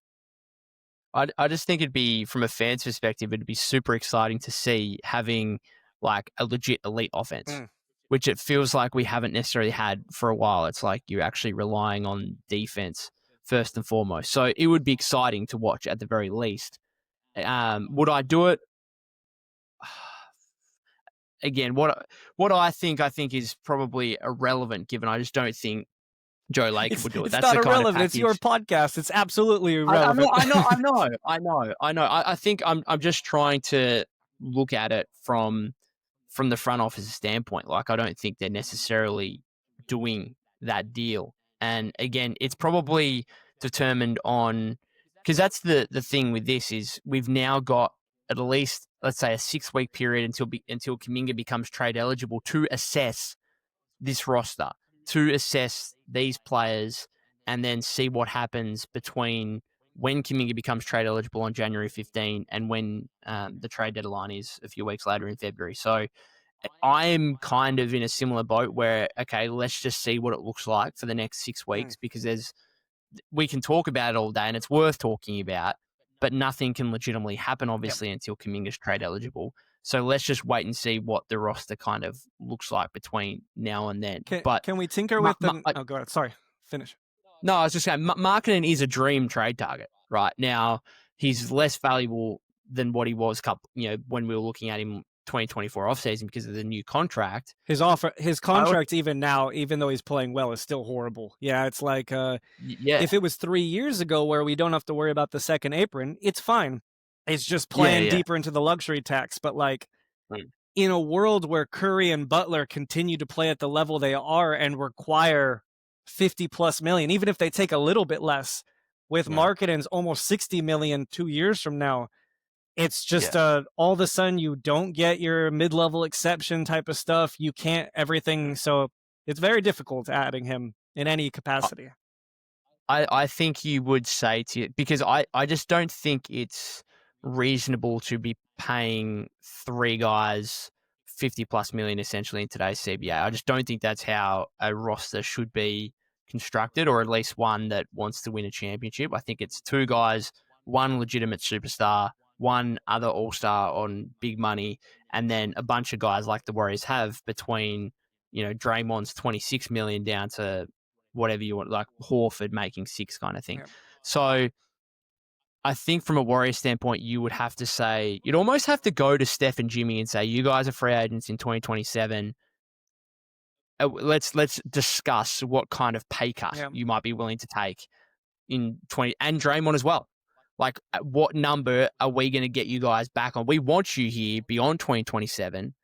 I just think it'd be, from a fan's perspective, it'd be super exciting to see having like a legit elite offense, which it feels like we haven't necessarily had for a while. It's like you're actually relying on defense first and foremost. So it would be exciting to watch at the very least. Would I do it? Again, what I think is probably irrelevant, given I just don't think Joe Lacob would do it. That's not irrelevant. It's your podcast. It's absolutely irrelevant. I know. I think I'm just trying to look at it from the front office standpoint. Like, I don't think they're necessarily doing that deal. And again, it's probably determined on, because that's the thing with this is we've now got at least, let's say, a 6-week period until Kuminga becomes trade eligible to assess this roster, to assess these players, and then see what happens between when Kuminga becomes trade eligible on January 15 and when the trade deadline is a few weeks later in February. So I'm kind of in a similar boat where, okay, let's just see what it looks like for the next 6 weeks, because we can talk about it all day and it's worth talking about, but nothing can legitimately happen, obviously, until Kuminga's trade eligible. So let's just wait and see what the roster kind of looks like between now and then. Can we tinker with the... Oh, go ahead. Sorry. Finish. No, I was just saying, Markkanen is a dream trade target right now. He's less valuable than what he was when we were looking at him 2024 offseason because of the new contract. His contract even now, even though he's playing well, is still horrible. Yeah, it's like if it was 3 years ago where we don't have to worry about the second apron, it's fine. It's just playing deeper into the luxury tax. But like in a world where Curry and Butler continue to play at the level they are and require 50 plus million, even if they take a little bit less, with Markkanen's almost 60 million 2 years from now, it's just all of a sudden you don't get your mid-level exception type of stuff. You can't everything. So it's very difficult adding him in any capacity. I think you would say because I just don't think it's reasonable to be paying three guys 50 plus million essentially in today's CBA. I just don't think that's how a roster should be constructed, or at least one that wants to win a championship. I think it's two guys, one legitimate superstar, one other all-star on big money, and then a bunch of guys like the Warriors have between, Draymond's 26 million down to whatever you want, like Horford making 6 kind of thing. Yeah. So I think from a Warrior standpoint, you would have to say, you'd almost have to go to Steph and Jimmy and say, you guys are free agents in 2027. Let's discuss what kind of pay cut you might be willing to take in 20, and Draymond as well. Like, what number are we going to get you guys back on? We want you here beyond 2027,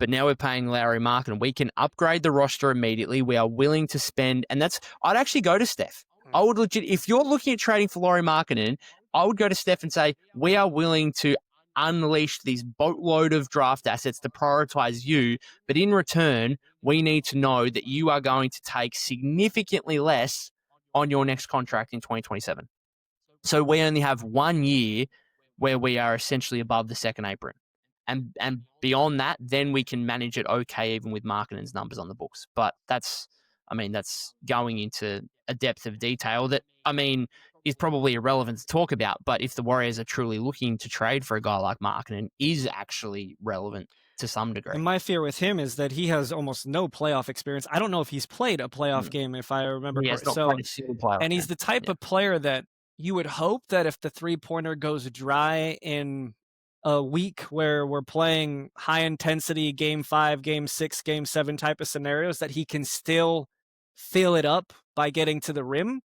but now we're paying Lauri Markkanen. We can upgrade the roster immediately. We are willing to spend, and I'd actually go to Steph. I would if you're looking at trading for Lauri Markkanen, I would go to Steph and say, we are willing to unleash these boatload of draft assets to prioritize you, but in return, we need to know that you are going to take significantly less on your next contract in 2027. So we only have 1 year where we are essentially above the second apron. And beyond that, then we can manage it okay, even with Markkanen's numbers on the books. But that's going into a depth of detail that, is probably irrelevant to talk about. But if the Warriors are truly looking to trade for a guy like Markkanen, is actually relevant to some degree. And my fear with him is that he has almost no playoff experience. I don't know if he's played a playoff game, if I remember correctly. Played a single playoff and he's the type of player that you would hope that if the three-pointer goes dry in a week where we're playing high-intensity Game 5, Game 6, Game 7 type of scenarios, that he can still fill it up by getting to the rim.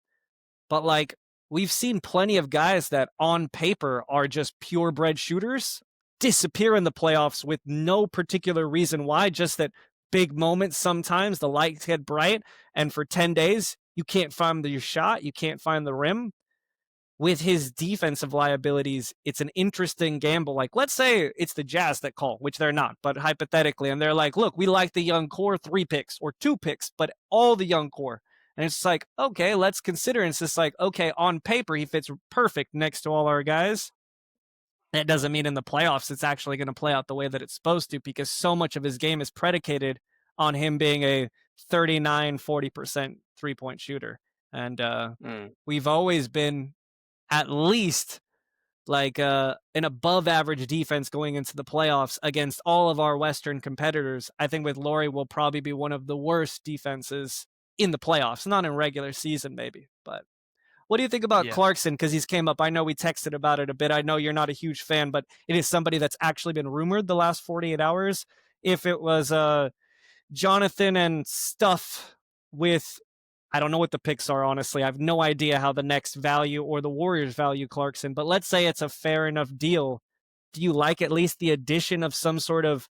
But, like, we've seen plenty of guys that on paper are just purebred shooters disappear in the playoffs with no particular reason why, just that big moments sometimes the lights get bright, and for 10 days, you can't find your shot, you can't find the rim. With his defensive liabilities, it's an interesting gamble. Like, let's say it's the Jazz that call, which they're not, but hypothetically, and they're like, look, we like the young core 3 picks or 2 picks, but all the young core. And it's like, okay, let's consider. And it's just like, okay, on paper, he fits perfect next to all our guys. That doesn't mean in the playoffs it's actually going to play out the way that it's supposed to, because so much of his game is predicated on him being a 39-40% three-point shooter. And we've always been at least like an above average defense going into the playoffs against all of our Western competitors. I think with Lauri, we'll probably be one of the worst defenses in the playoffs, not in regular season maybe. But what do you think about Clarkson? Because he's came up. I know we texted about it a bit. I know you're not a huge fan, but it is somebody that's actually been rumored the last 48 hours. If it was Jonathan and stuff with, I don't know what the picks are, honestly. I have no idea how the Knicks value or the Warriors value Clarkson, but let's say it's a fair enough deal. Do you like at least the addition of some sort of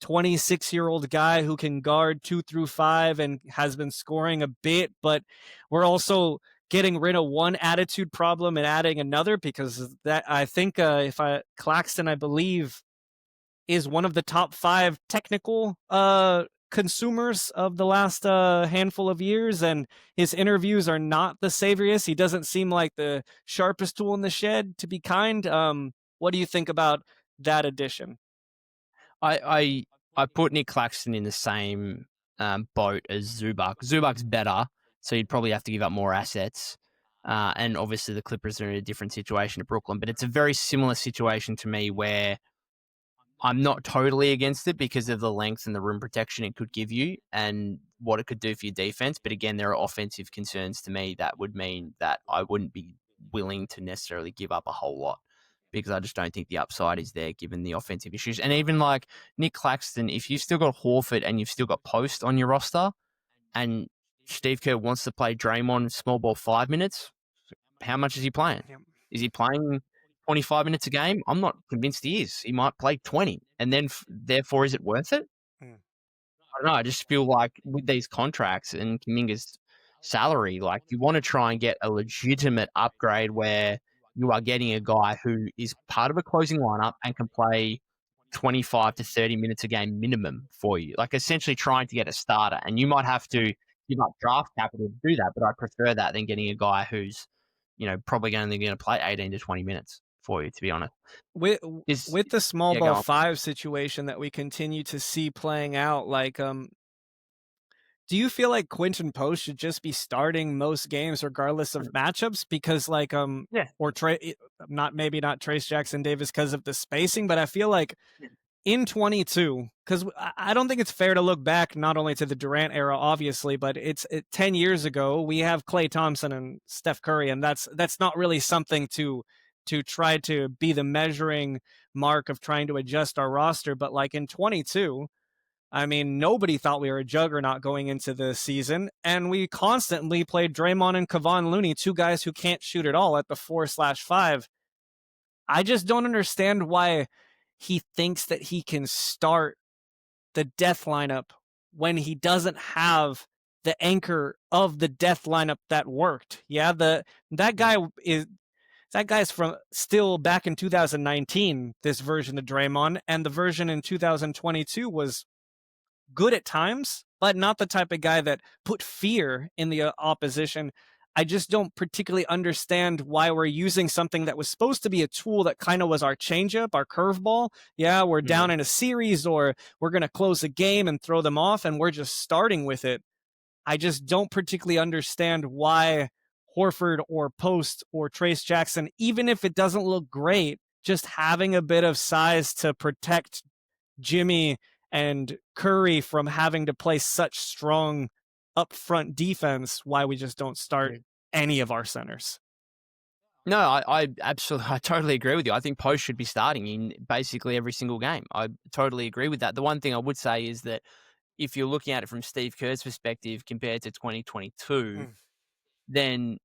26-year-old guy who can guard 2 through 5 and has been scoring a bit, but we're also getting rid of one attitude problem and adding another? Because that, I think Claxton, I believe, is one of the top 5 technical consumers of the last handful of years, and his interviews are not the savoriest. He doesn't seem like the sharpest tool in the shed, to be kind. What do you think about that addition? I put Nick Claxton in the same boat as Zubac. Zubac's better, so you'd probably have to give up more assets. And obviously the Clippers are in a different situation to Brooklyn, but it's a very similar situation to me where I'm not totally against it because of the length and the rim protection it could give you and what it could do for your defense. But again, there are offensive concerns to me that would mean that I wouldn't be willing to necessarily give up a whole lot, because I just don't think the upside is there given the offensive issues. And even like Nick Claxton, if you've still got Horford and you've still got Post on your roster, and Steve Kerr wants to play Draymond small ball 5 minutes, how much is he playing? Yep. Is he playing 25 minutes a game? I'm not convinced he is. He might play 20. And then, therefore, is it worth it? Mm. I don't know. I just feel like with these contracts and Kuminga's salary, like you want to try and get a legitimate upgrade where you are getting a guy who is part of a closing lineup and can play 25 to 30 minutes a game minimum for you. Like essentially trying to get a starter. And you might have to give up draft capital to do that, but I prefer that than getting a guy who's, probably only going to play 18 to 20 minutes for you, to be honest. With Is with the small Yeah, go ball on. 5 situation that we continue to see playing out, like, do you feel like Quentin Post should just be starting most games regardless of matchups? Because like Yeah. or not Trace Jackson Davis because of the spacing, but I feel like in 22, because I don't think it's fair to look back not only to the Durant era, obviously, but 10 years ago we have Klay Thompson and Steph Curry, and that's not really something to try to be the measuring mark of trying to adjust our roster. But like in 22, I mean, nobody thought we were a juggernaut going into the season, and we constantly played Draymond and Kevon Looney, two guys who can't shoot at all at the 4/5. I just don't understand why he thinks that he can start the death lineup when he doesn't have the anchor of the death lineup that worked. Yeah, that guy's from still back in 2019, this version of Draymond, and the version in 2022 was good at times, but not the type of guy that put fear in the opposition. I just don't particularly understand why we're using something that was supposed to be a tool that kind of was our changeup, our curveball. Yeah, we're down in a series or we're going to close a game and throw them off, and we're just starting with it. I just don't particularly understand why Horford or Post or Trace Jackson, even if it doesn't look great, just having a bit of size to protect Jimmy and Curry from having to play such strong upfront defense, why we just don't start any of our centers. No, I absolutely, I totally agree with you. I think Post should be starting in basically every single game. I totally agree with that. The one thing I would say is that if you're looking at it from Steve Kerr's perspective compared to 2022, then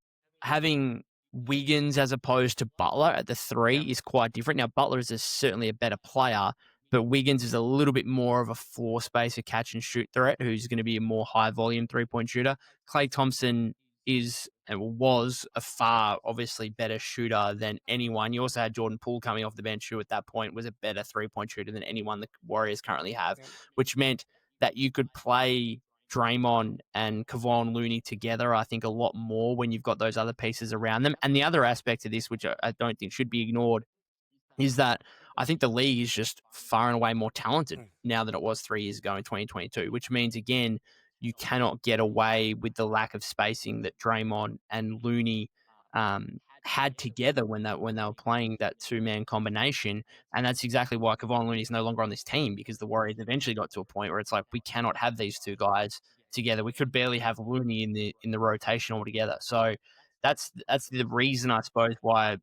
having Wiggins as opposed to Butler at the 3 is quite different. Now, Butler is certainly a better player, but Wiggins is a little bit more of a floor spacer, catch and shoot threat who's going to be a more high volume 3-point shooter. Klay Thompson is and was a far obviously better shooter than anyone. You also had Jordan Poole coming off the bench, who at that point was a better 3-point shooter than anyone the Warriors currently have, which meant that you could play Draymond and Kevon Looney together, I think, a lot more when you've got those other pieces around them. And the other aspect of this, which I don't think should be ignored, is that I think the league is just far and away more talented now than it was 3 years ago in 2022, which means, again, you cannot get away with the lack of spacing that Draymond and Looney had together when they were playing that two-man combination. And that's exactly why Kevon Looney is no longer on this team, because the Warriors eventually got to a point where it's like, we cannot have these two guys together. We could barely have Looney in the rotation altogether. So that's the reason, I suppose, why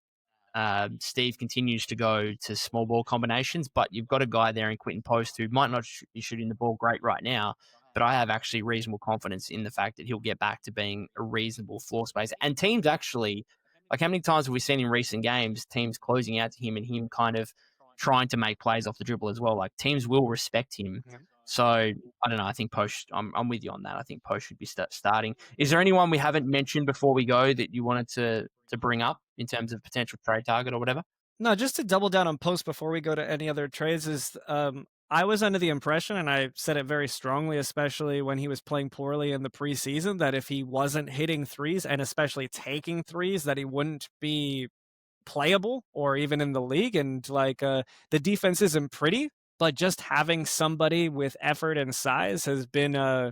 Steve continues to go to small ball combinations, but you've got a guy there in Quentin Post who might not be shooting the ball great right now, but I have actually reasonable confidence in the fact that he'll get back to being a reasonable floor spacer. And teams actually, like, how many times have we seen in recent games teams closing out to him and him kind of trying to make plays off the dribble as well? Like, teams will respect him. So I don't know. I think Post. I'm with you on that. I think Post should be starting. Is there anyone we haven't mentioned before we go that you wanted to bring up in terms of potential trade target or whatever? No, just to double down on Post before we go to any other trades is I was under the impression, and I said it very strongly, especially when he was playing poorly in the preseason, that if he wasn't hitting threes and especially taking threes, that he wouldn't be playable or even in the league. And like the defense isn't pretty, but just having somebody with effort and size has been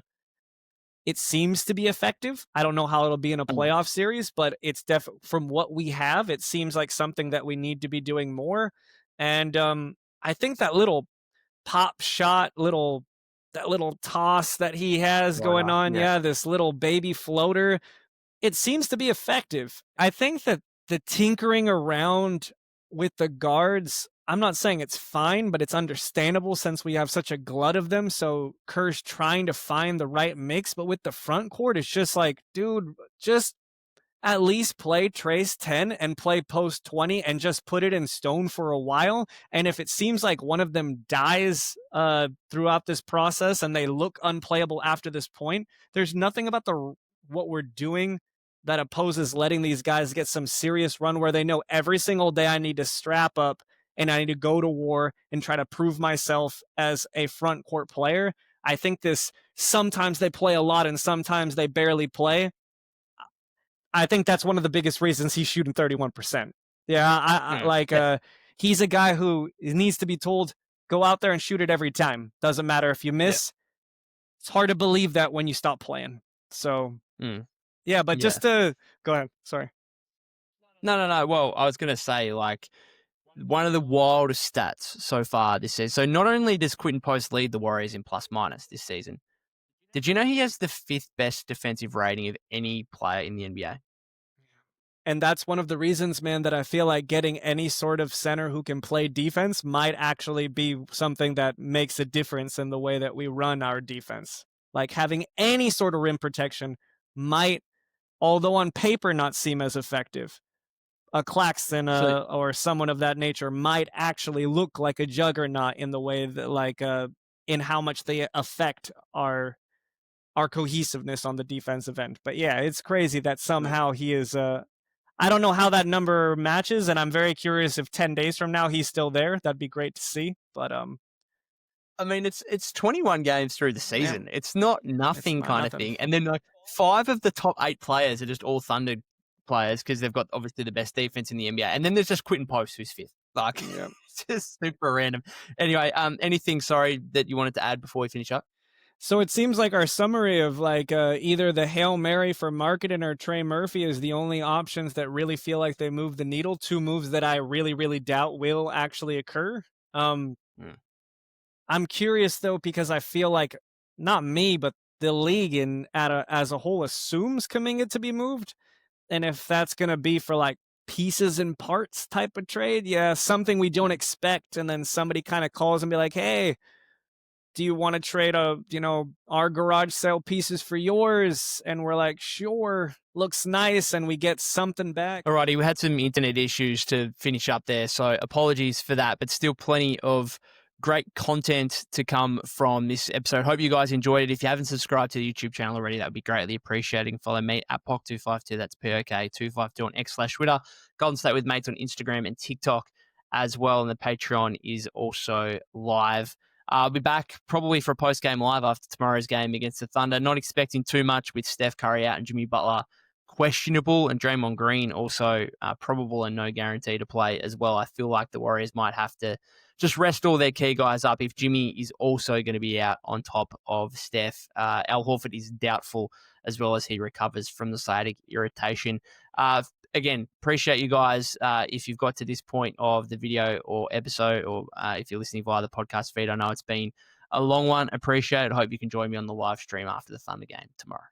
it seems to be effective. I don't know how it'll be in a playoff series, but it's from what we have, it seems like something that we need to be doing more. And I think that little pop shot, that little toss that he has going on, this little baby floater, it seems to be effective. I think that the tinkering around with the guards, I'm not saying it's fine, but it's understandable since we have such a glut of them. So Kerr's trying to find the right mix. But with the front court, it's just like, dude, just at least play trace 10 and play post 20 and just put it in stone for a while. And if it seems like one of them dies throughout this process and they look unplayable after this point, there's nothing about what we're doing that opposes letting these guys get some serious run where they know every single day I need to strap up and I need to go to war and try to prove myself as a front court player. I think this, sometimes they play a lot and sometimes they barely play. I think that's one of the biggest reasons he's shooting 31%. Yeah, he's a guy who needs to be told, go out there and shoot it every time. Doesn't matter if you miss. Yeah. It's hard to believe that when you stop playing. So, yeah, but just to go ahead. Sorry. No. Well, I was going to say, like, one of the wildest stats so far this season. So not only does Quinton Post lead the Warriors in plus minus this season, did you know he has the 5th best defensive rating of any player in the NBA? And that's one of the reasons, man, that I feel like getting any sort of center who can play defense might actually be something that makes a difference in the way that we run our defense. Like having any sort of rim protection might, although on paper not seem as effective. A Claxton or someone of that nature might actually look like a juggernaut in the way that, in how much they affect our cohesiveness on the defensive end. But yeah, it's crazy that somehow he is I don't know how that number matches, and I'm very curious if 10 days from now he's still there. That'd be great to see. But I mean, it's 21 games through the season. Yeah. It's not nothing kind of thing. And then like 5 of the top 8 players are just all Thunder players because they've got obviously the best defense in the NBA. And then there's just Quinton Post who's 5th. Like, it's just super random. Anyway, anything, sorry, that you wanted to add before we finish up? So it seems like our summary of either the Hail Mary for Markkanen or Trey Murphy is the only options that really feel like they move the needle. 2 moves that I really, really doubt will actually occur. I'm curious though, because I feel like not me, but the league as a whole assumes Kuminga to be moved. And if that's going to be for like pieces and parts type of trade, something we don't expect. And then somebody kind of calls and be like, hey, do you want to trade our garage sale pieces for yours? And we're like, sure, looks nice. And we get something back. Alrighty, we had some internet issues to finish up there. So apologies for that, but still plenty of great content to come from this episode. Hope you guys enjoyed it. If you haven't subscribed to the YouTube channel already, that would be greatly appreciated. Follow me at POC252. That's POK252 on X/Twitter. Golden State with Mates on Instagram and TikTok as well. And the Patreon is also live. I'll be back probably for a post-game live after tomorrow's game against the Thunder. Not expecting too much with Steph Curry out and Jimmy Butler questionable, and Draymond Green also probable and no guarantee to play as well. I feel like the Warriors might have to just rest all their key guys up if Jimmy is also going to be out on top of Steph. Al Horford is doubtful as well as he recovers from the sciatic irritation. Again, appreciate you guys. If you've got to this point of the video or episode, or if you're listening via the podcast feed, I know it's been a long one. Appreciate it. I hope you can join me on the live stream after the Thunder game tomorrow.